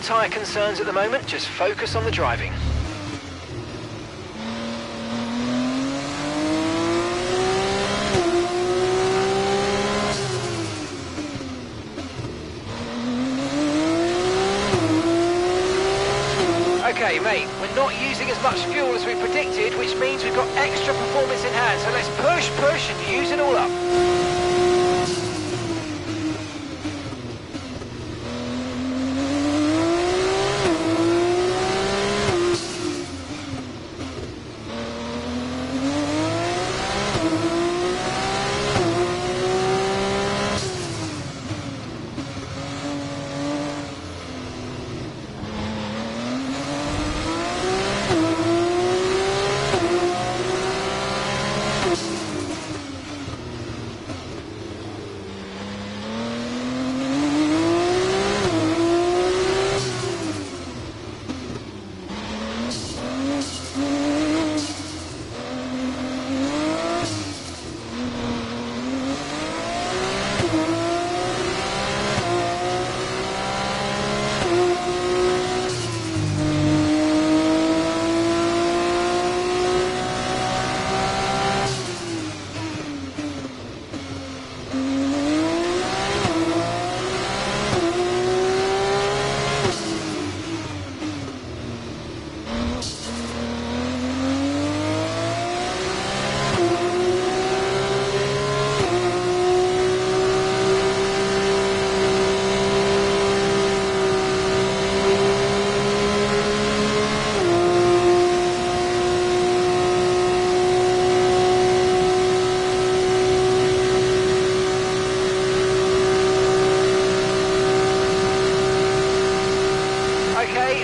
tyre concerns at the moment, just focus on the driving. Okay, mate, we're not using as much fuel as we predicted, which means we've got extra performance in hand, so let's push and use it all up.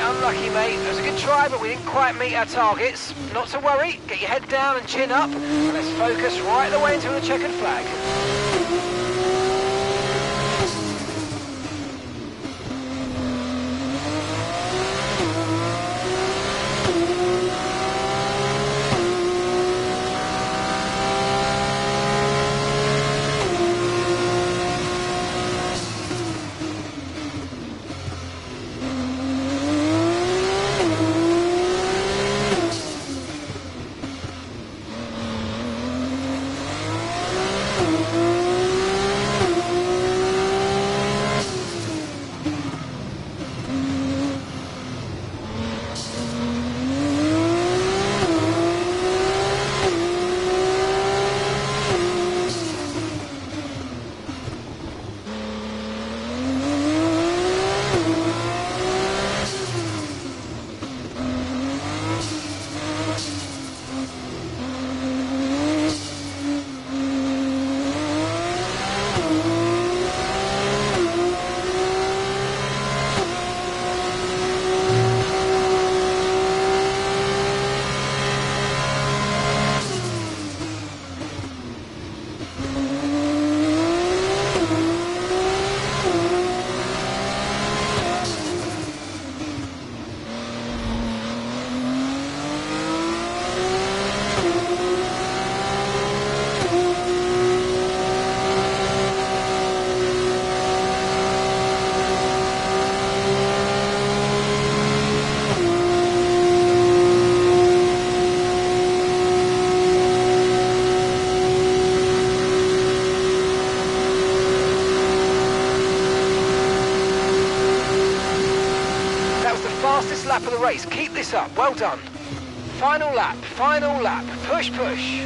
Unlucky, mate. It was a good try, but we didn't quite meet our targets. Not to worry. Get your head down and chin up, and let's focus right the way into the checkered flag. Fastest lap of the race. Keep this up. Well done. Final lap. Final lap. Push, push.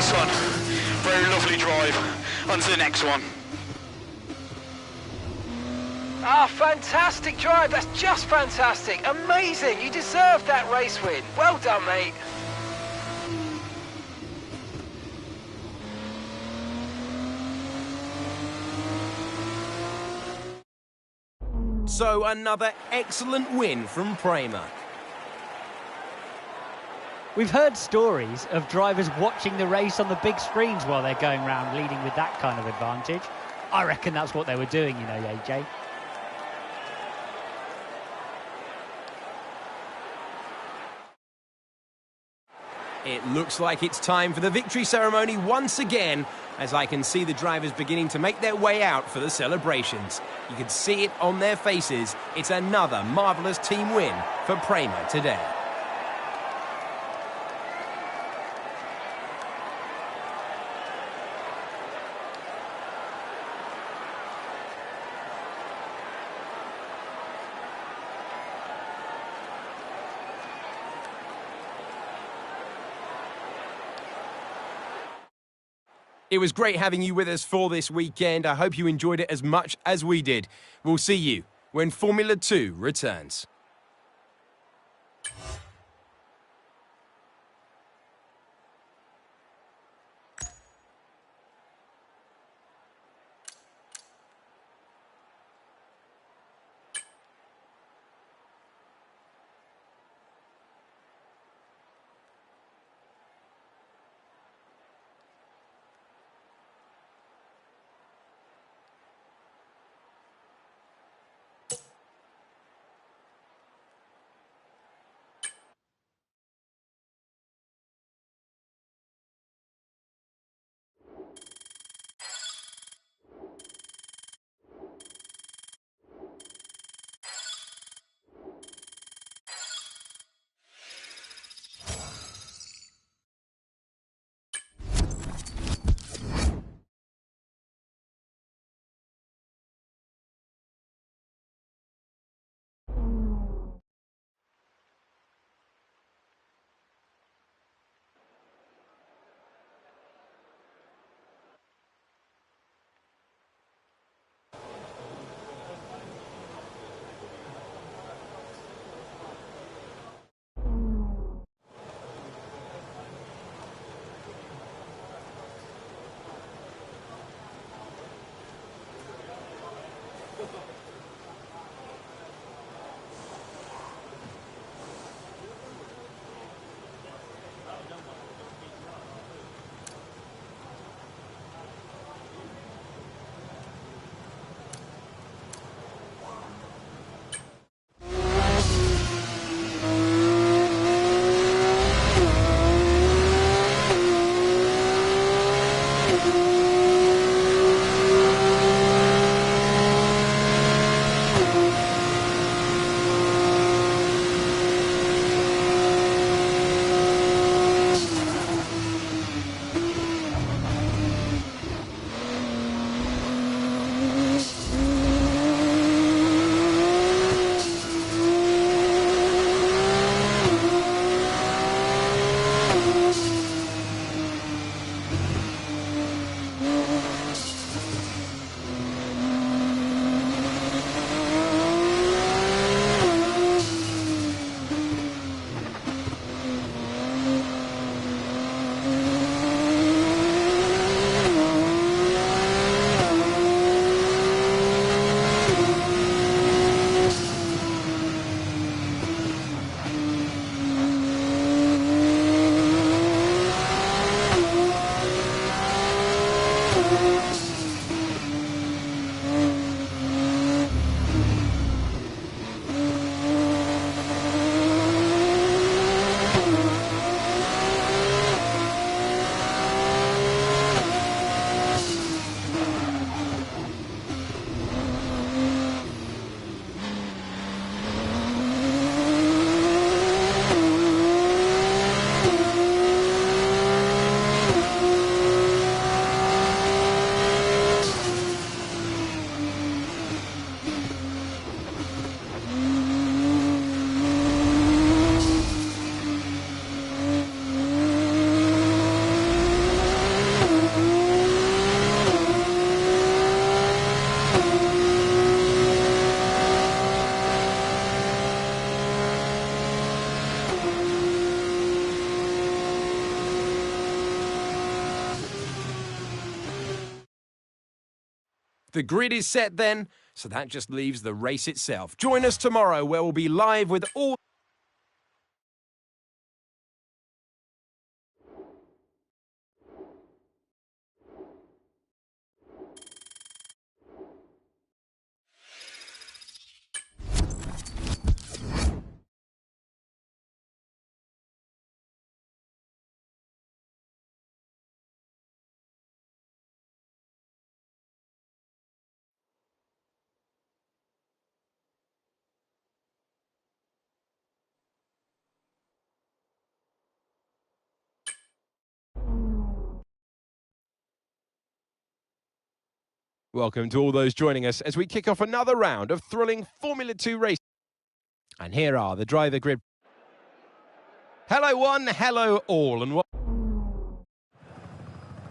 Nice one. Very lovely drive. On to the next one. Ah, fantastic drive. That's just fantastic. Amazing. You deserve that race win. Well done, mate. So another excellent win from Prema. We've heard stories of drivers watching the race on the big screens while they're going round, leading with that kind of advantage. I reckon that's what they were doing, you know, AJ. It looks like it's time for the victory ceremony once again, as I can see the drivers beginning to make their way out for the celebrations. You can see it on their faces. It's another marvellous team win for Prema today. It was great having you with us for this weekend. I hope you enjoyed it as much as we did. We'll see you when Formula 2 returns. The grid is set then, so that just leaves the race itself. Join us tomorrow where we'll be live with all... Welcome to all those joining us as we kick off another round of thrilling Formula 2 racing. And here are the driver grid. Hello one, hello all, and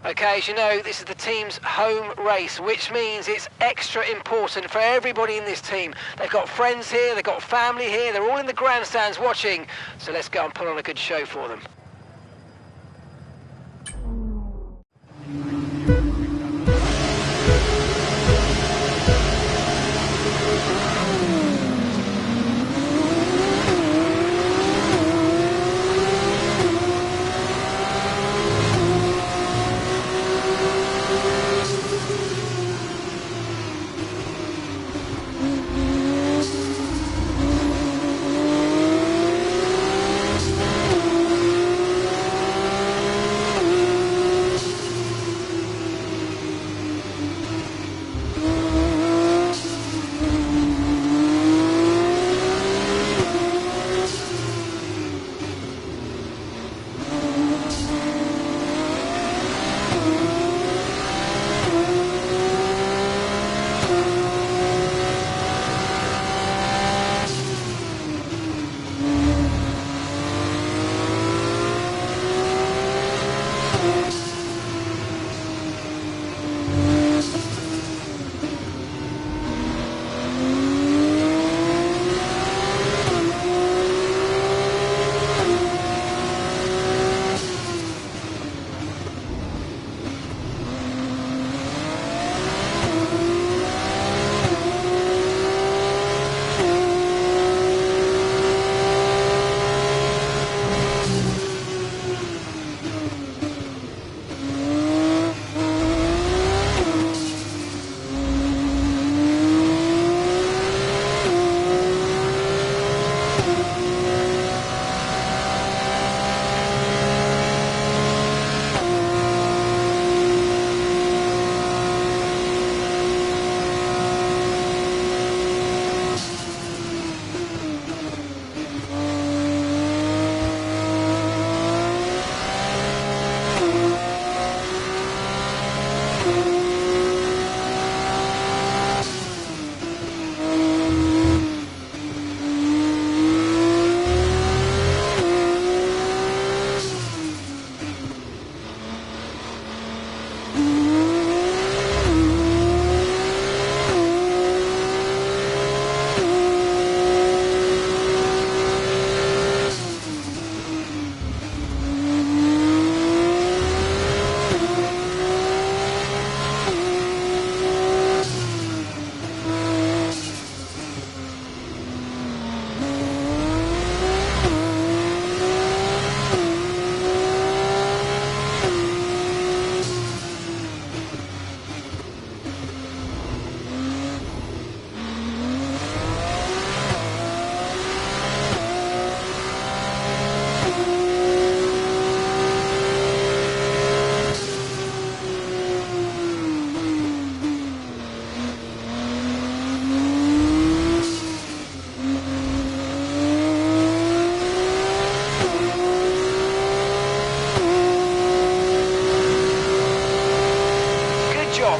Okay, as you know, this is the team's home race, which means it's extra important for everybody in this team. They've got friends here, they've got family here, they're all in the grandstands watching, so let's go and put on a good show for them.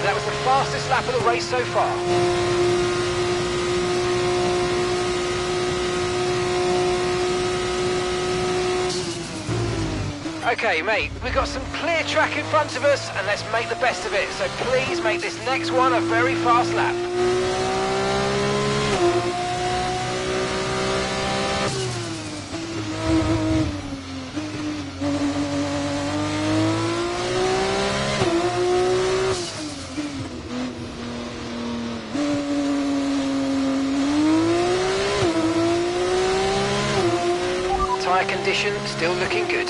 That was the fastest lap of the race so far. Okay, mate, we've got some clear track in front of us, and let's make the best of it. So please make this next one a very fast lap. condition still looking good.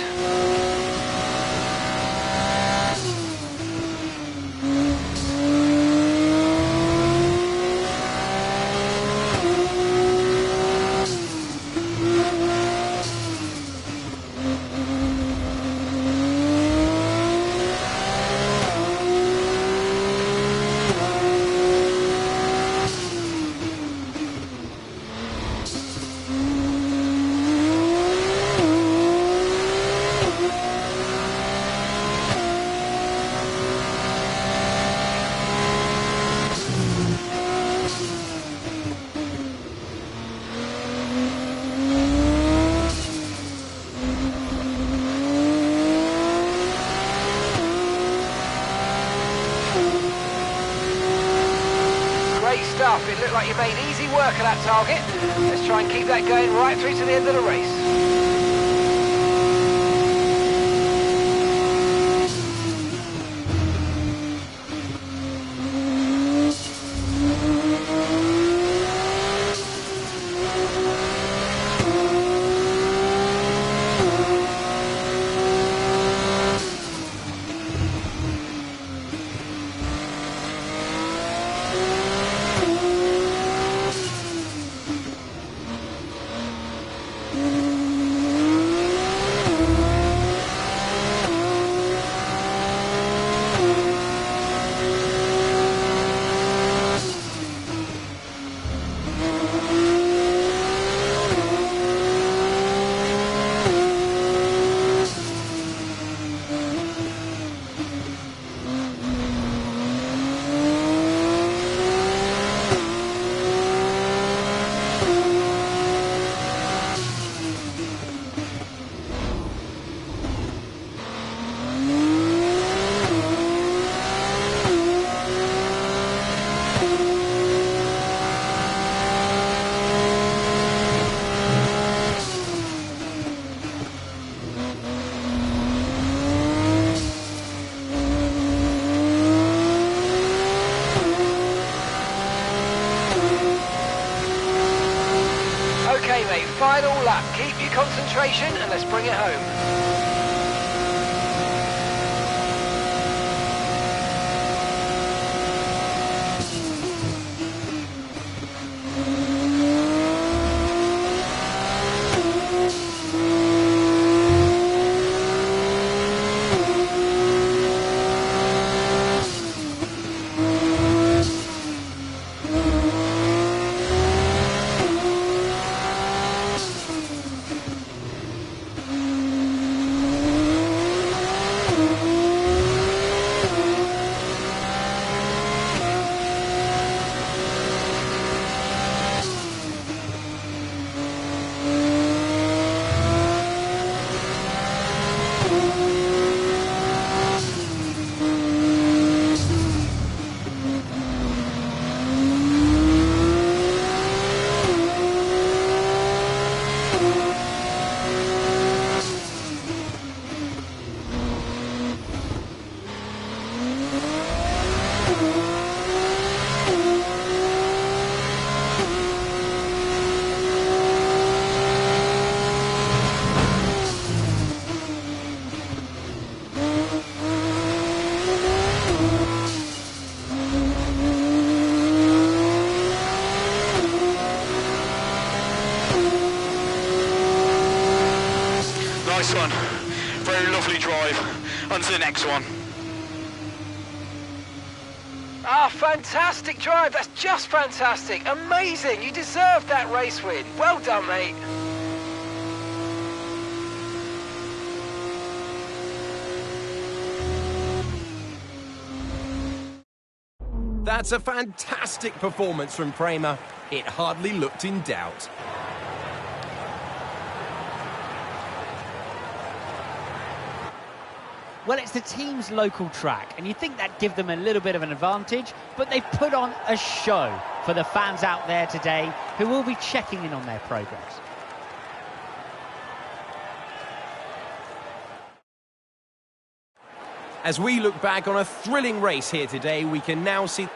Great stuff. It looked like you made easy work of that target. Let's try and keep that going right through to the end of the race. Okay, mate, final lap. Keep your concentration and let's bring it home. Nice one. Very lovely drive. On to the next one. Ah, fantastic drive. That's just fantastic. Amazing. You deserved that race win. Well done, mate. That's a fantastic performance from Prema. It hardly looked in doubt. Well, it's the team's local track, and you'd think that'd give them a little bit of an advantage, but they've put on a show for the fans out there today who will be checking in on their progress. As we look back on a thrilling race here today, we can now see...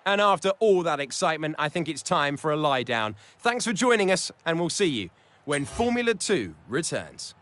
And after all that excitement, I think it's time for a lie down. Thanks for joining us, and we'll see you when Formula 2 returns.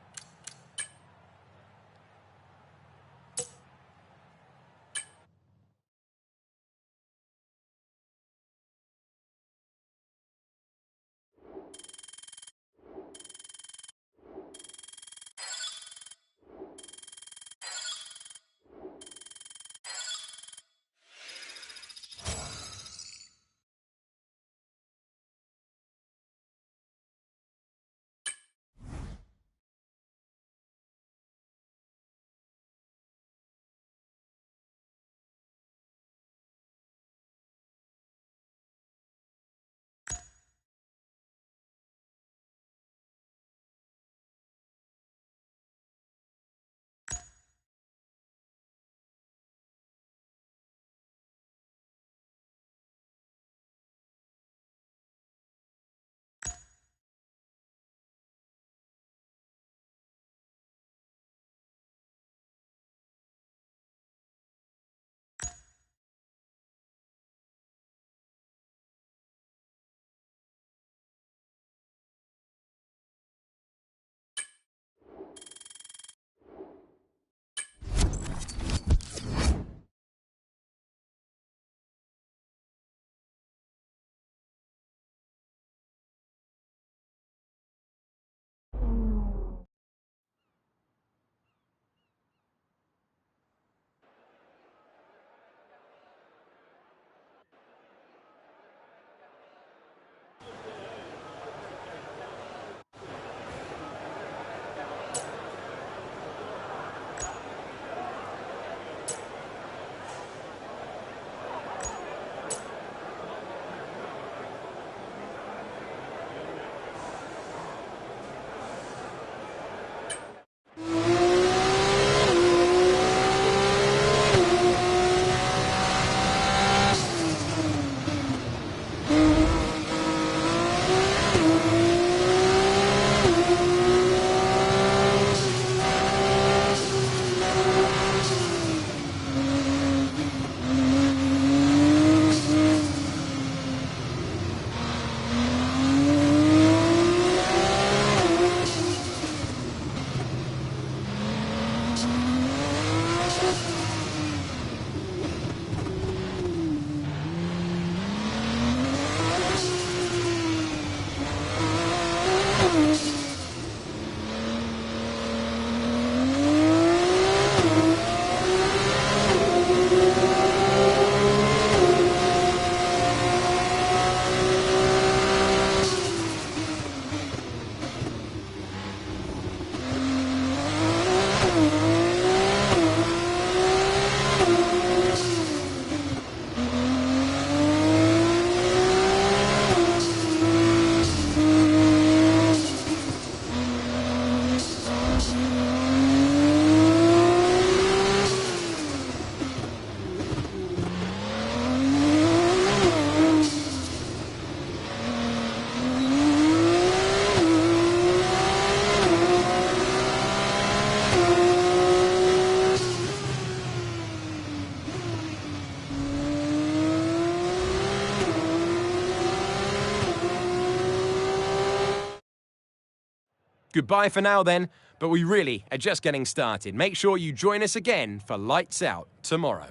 Goodbye for now then, but we really are just getting started. Make sure you join us again for Lights Out tomorrow.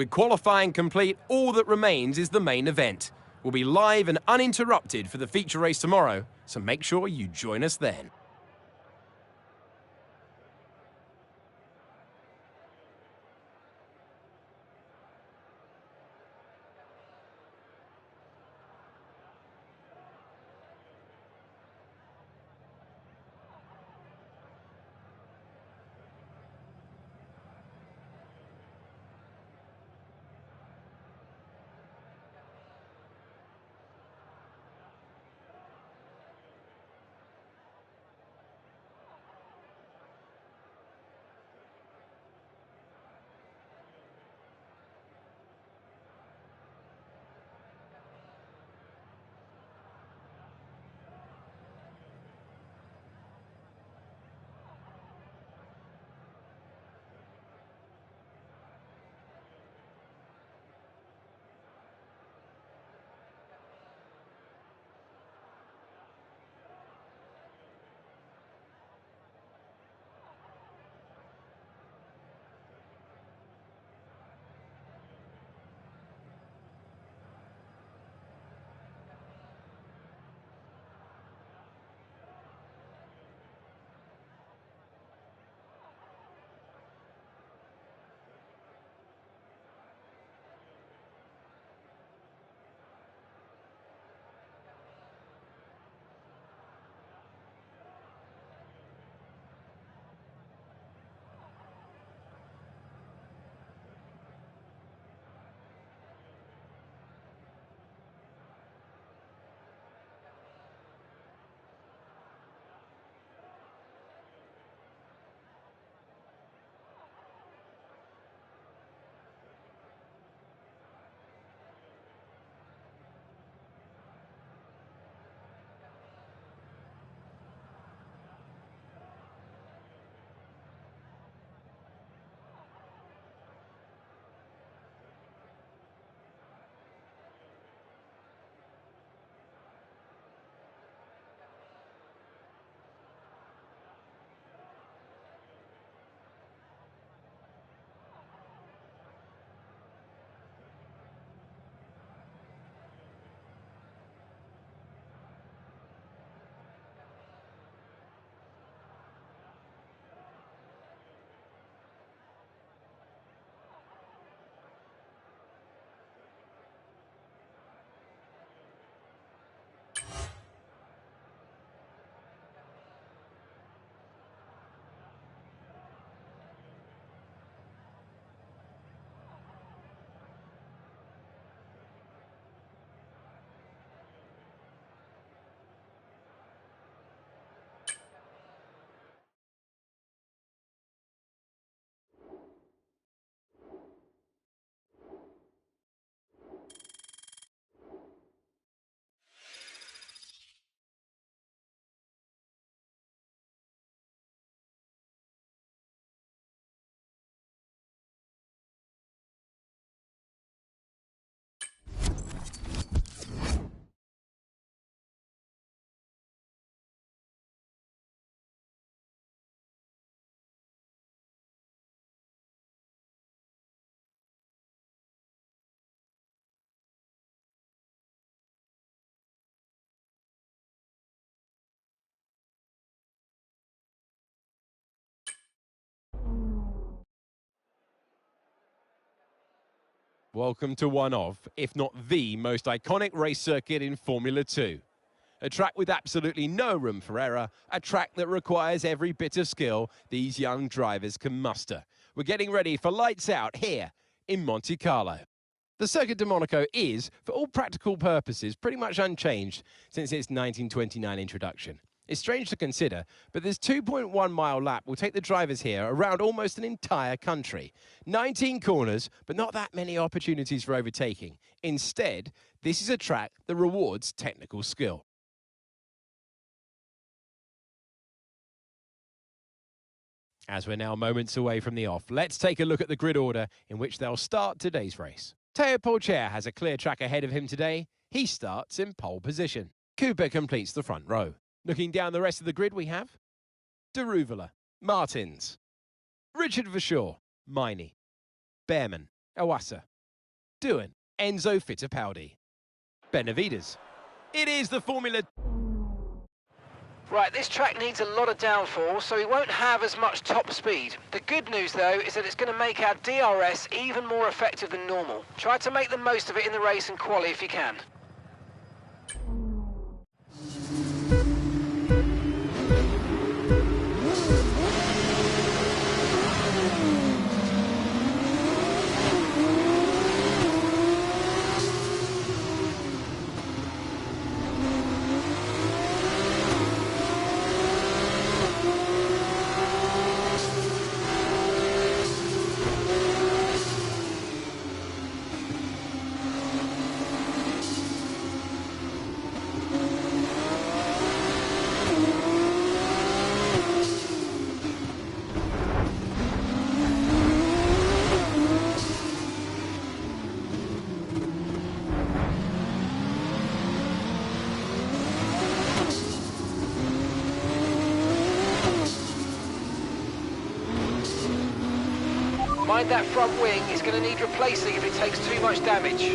With qualifying complete, all that remains is the main event. We'll be live and uninterrupted for the feature race tomorrow, so make sure you join us then. Welcome to one of, if not the most iconic race circuit in Formula 2. A track with absolutely no room for error, a track that requires every bit of skill these young drivers can muster. We're getting ready for lights out here in Monte Carlo. The Circuit de Monaco is, for all practical purposes, pretty much unchanged since its 1929 introduction. It's strange to consider, but this 2.1-mile lap will take the drivers here around almost an entire country. 19 corners, but not that many opportunities for overtaking. Instead, this is a track that rewards technical skill. As we're now moments away from the off, let's take a look at the grid order in which they'll start today's race. Teo Pourchaire has a clear track ahead of him today. He starts in pole position. Cooper completes the front row. Looking down the rest of the grid, we have de Ruyveler, Martins, Richard Verschoor, Miney, Behrman, Iwasa, doing? Enzo Fittipaldi. Benavides. It is the Formula... Right, this track needs a lot of downforce, so we won't have as much top speed. The good news, though, is that it's going to make our DRS even more effective than normal. Try to make the most of it in the race and quali if you can. Mind that front wing, it's going to need replacing if it takes too much damage.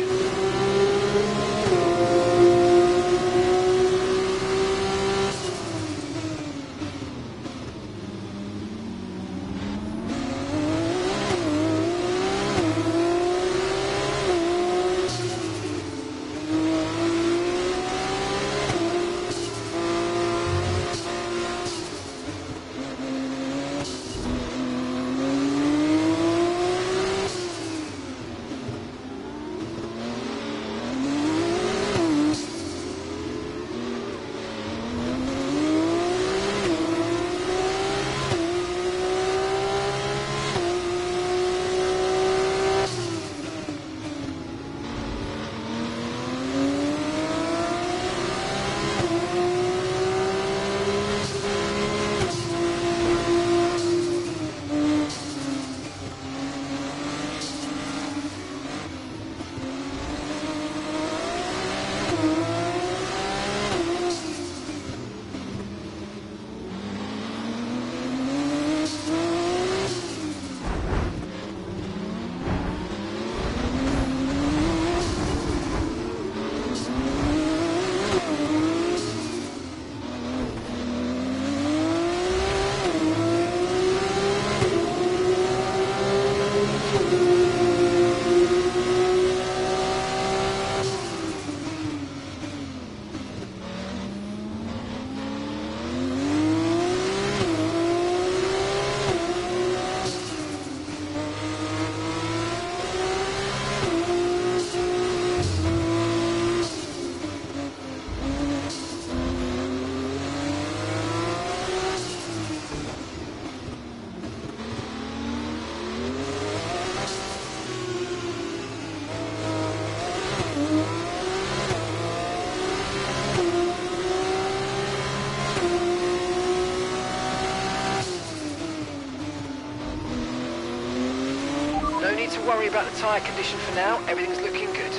No need to worry about the tyre condition for now, everything's looking good.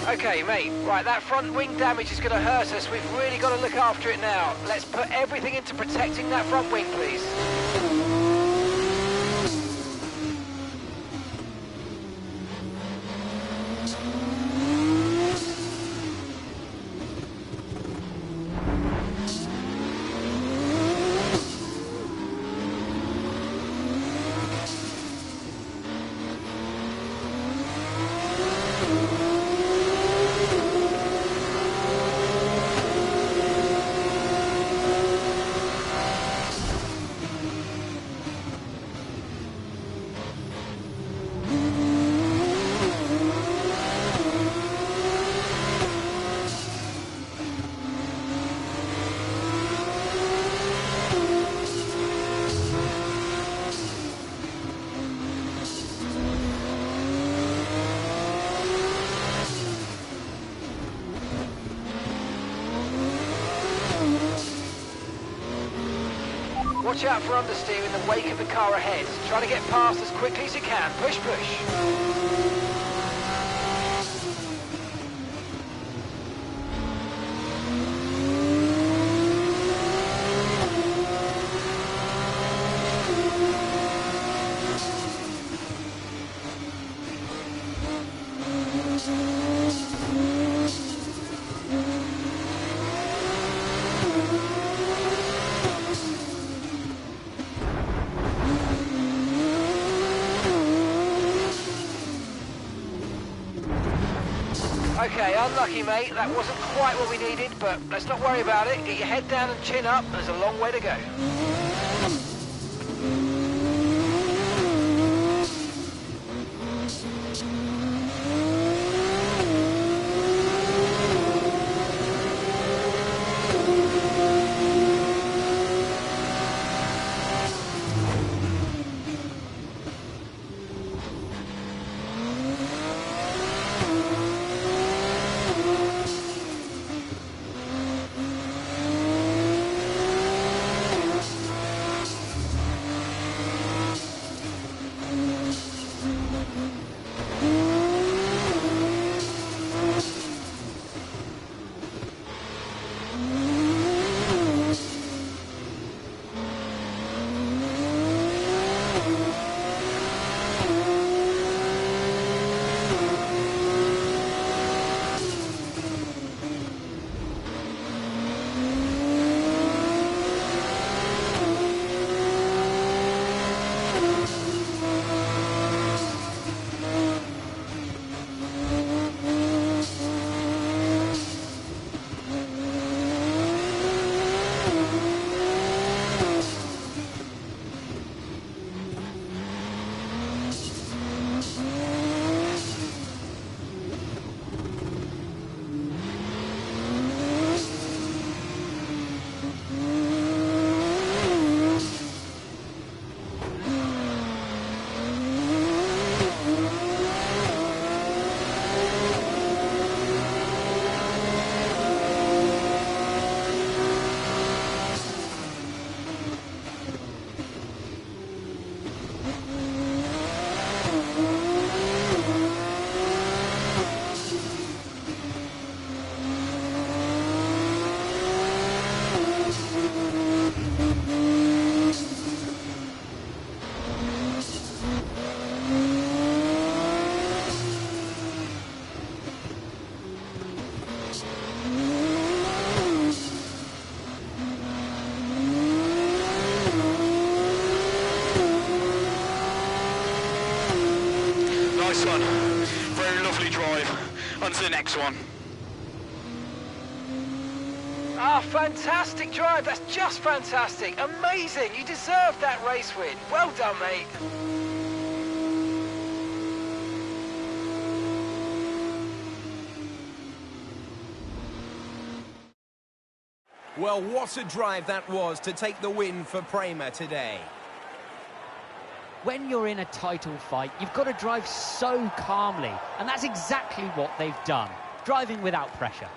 Okay, mate, right, that front wing damage is going to hurt us. We've really got to look after it now. Let's put everything into protecting that front wing, please. Watch out for understeer in the wake of the car ahead. Try to get past as quickly as you can. Push, push. Okay, unlucky, mate. That wasn't quite what we needed, but let's not worry about it. Get your head down and chin up. There's a long way to go. Nice one. Very lovely drive. On to the next one. Ah, fantastic drive. That's just fantastic. Amazing. You deserved that race win. Well done, mate. Well, what a drive that was to take the win for Prema today. When you're in a title fight, you've got to drive so calmly, and that's exactly what they've done, driving without pressure.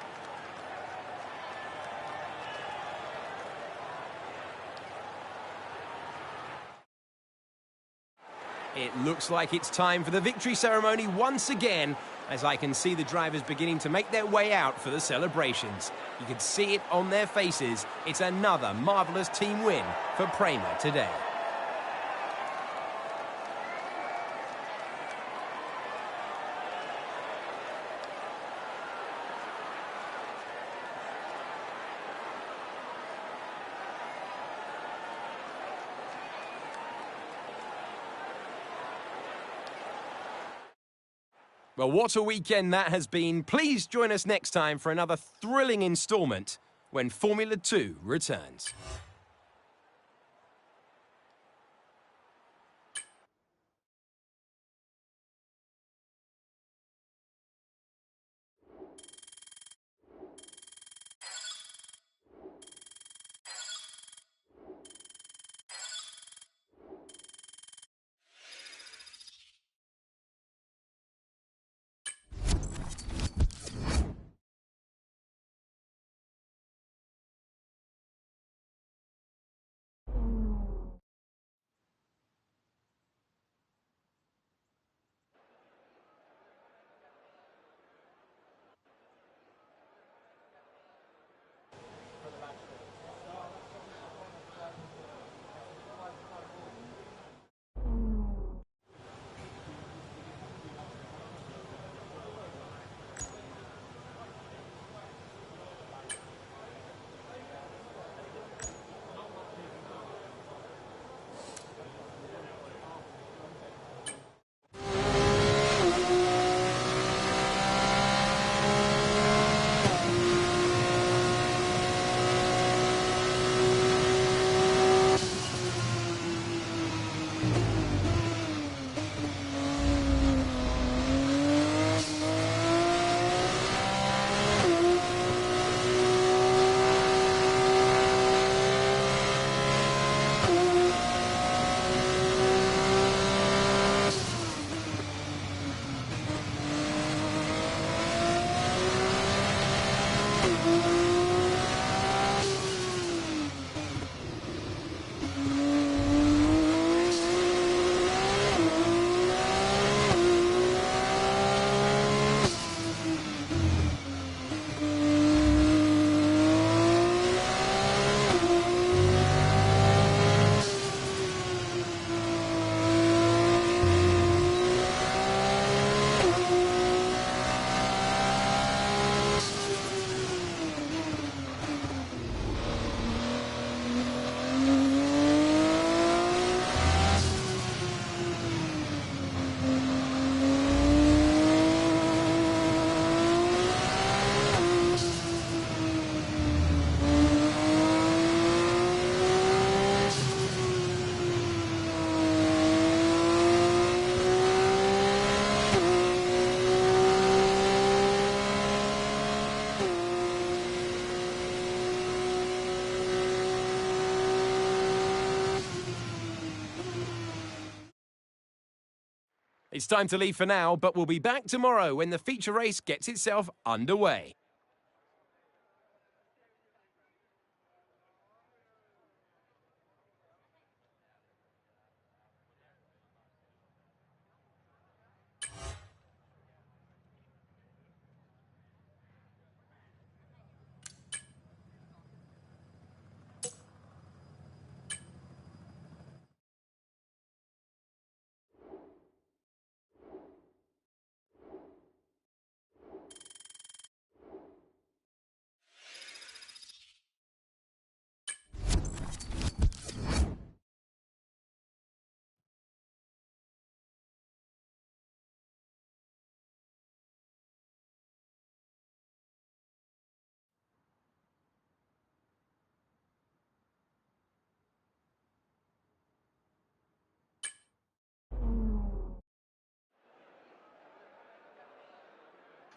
It looks like it's time for the victory ceremony once again, as I can see the drivers beginning to make their way out for the celebrations. You can see it on their faces. It's another marvellous team win for Prema today. Well, what a weekend that has been. Please join us next time for another thrilling instalment when Formula 2 returns. It's time to leave for now, but we'll be back tomorrow when the feature race gets itself underway.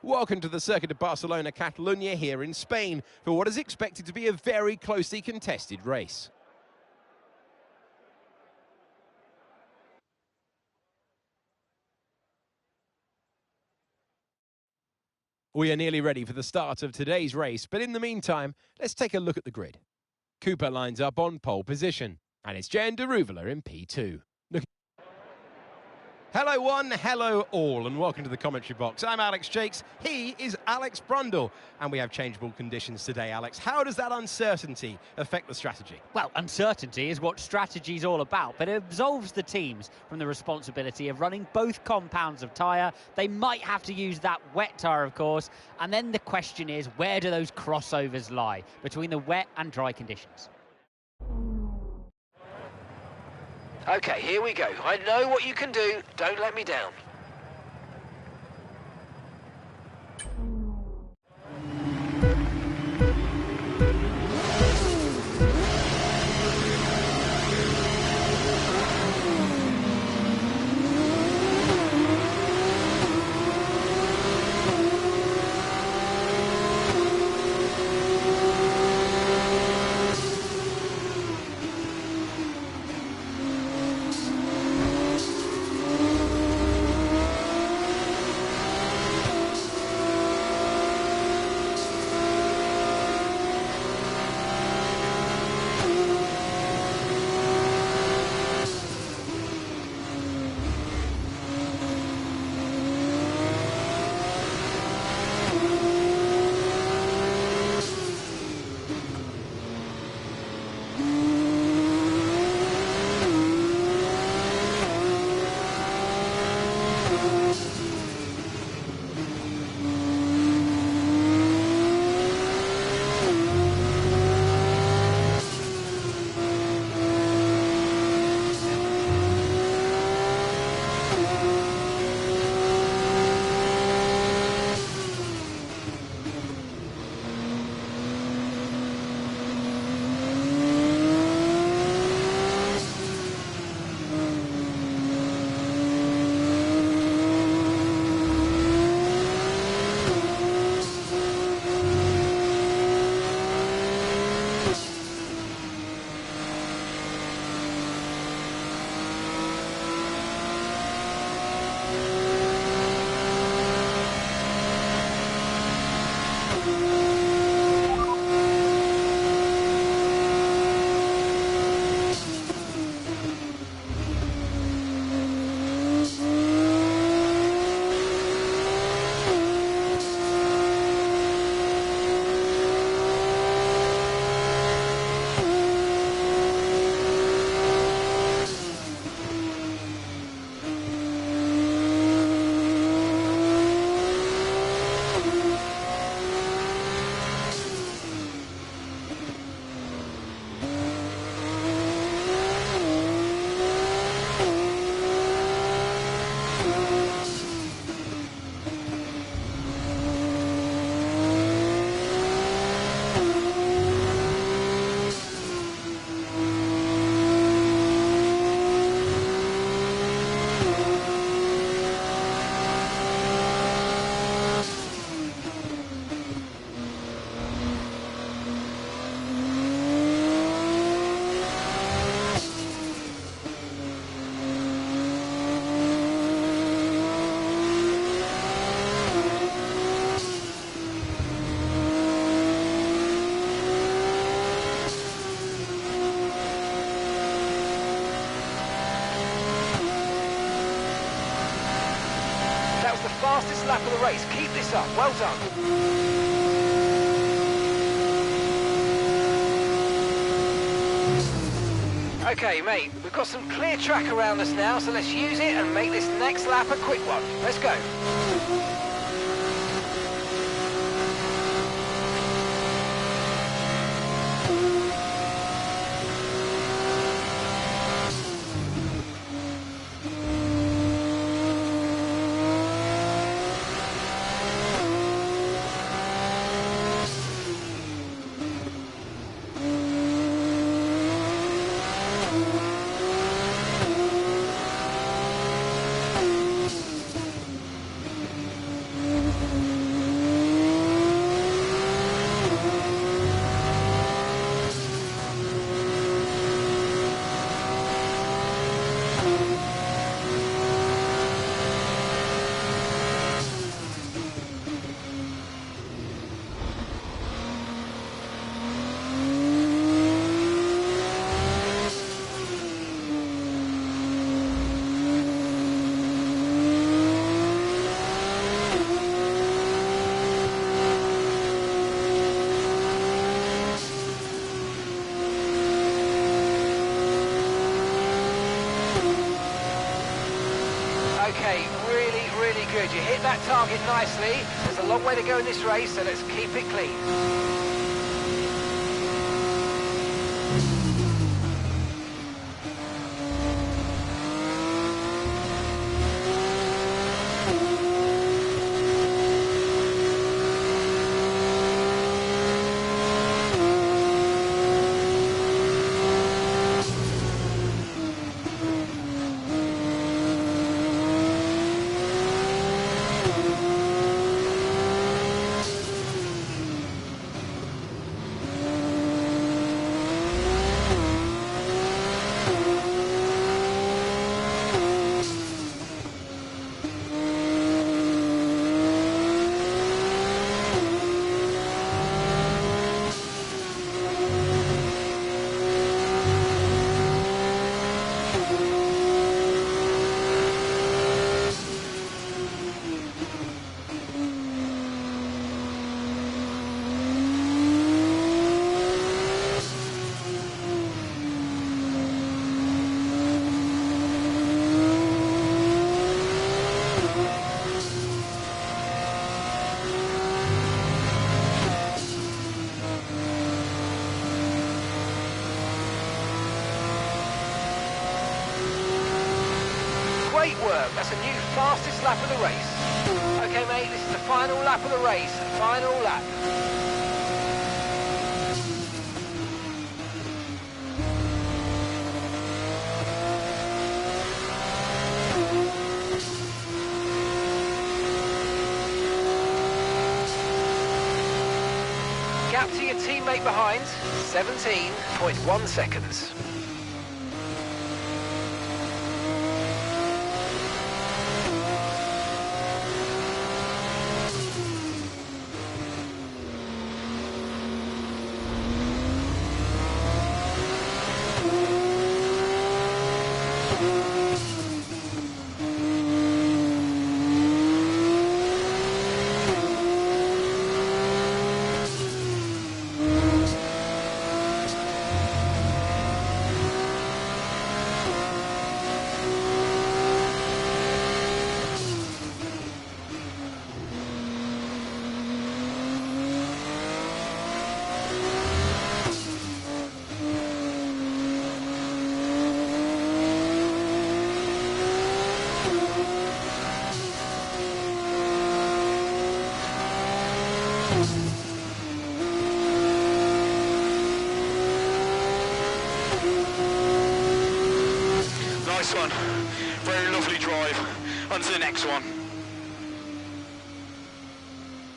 Welcome to the Circuit of Barcelona, Catalunya here in Spain for what is expected to be a very closely contested race. We are nearly ready for the start of today's race, but in the meantime, let's take a look at the grid. Cooper lines up on pole position, and it's Jehan Daruvala in P2. Hello one, hello all, and welcome to the commentary box. I'm Alex Jakes, he is Alex Brundle, and we have changeable conditions today, Alex. How does that uncertainty affect the strategy? Well, uncertainty is what strategy is all about, but it absolves the teams from the responsibility of running both compounds of tyre. They might have to use that wet tyre, of course, and then the question is, where do those crossovers lie between the wet and dry conditions? Okay, here we go. I know what you can do. Don't let me down. fastest lap of the race. Keep this up. Well done. Okay, mate, we've got some clear track around us now, so let's use it and make this next lap a quick one. Let's go. Okay, really good. You hit that target nicely. There's a long way to go in this race, so let's keep it clean. Great work. That's a new fastest lap of the race. Okay, mate, this is the final lap of the race. Final lap. Gap to your teammate behind, 17.1 seconds. Nice one. Very lovely drive. On to the next one.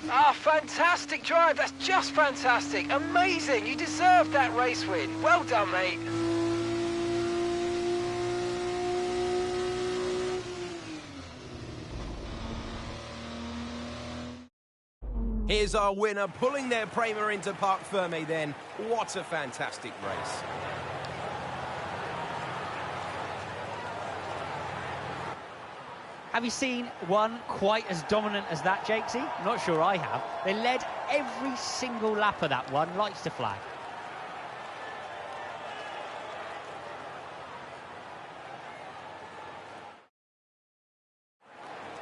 Ah, fantastic drive. That's just fantastic. Amazing. You deserved that race win. Well done, mate. Here's our winner, pulling their Prema into Parc Ferme then. What a fantastic race. Have you seen one quite as dominant as that, Jakesy? Not sure I have. They led every single lap of that one, lights to flag.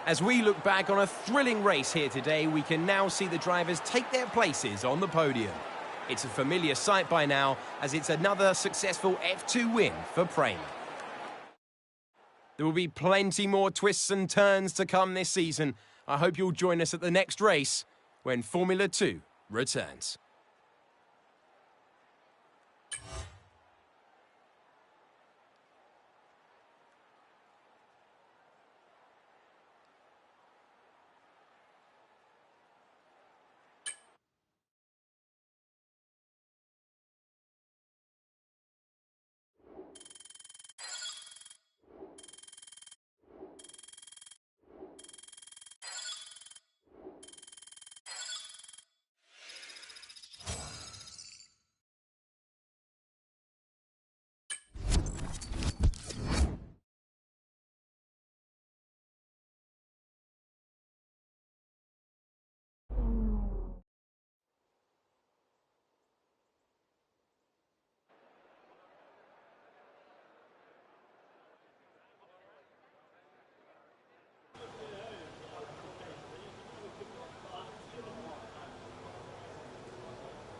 As we look back on a thrilling race here today, we can now see the drivers take their places on the podium. It's a familiar sight by now, as it's another successful F2 win for Prema. There will be plenty more twists and turns to come this season. I hope you'll join us at the next race when Formula 2 returns.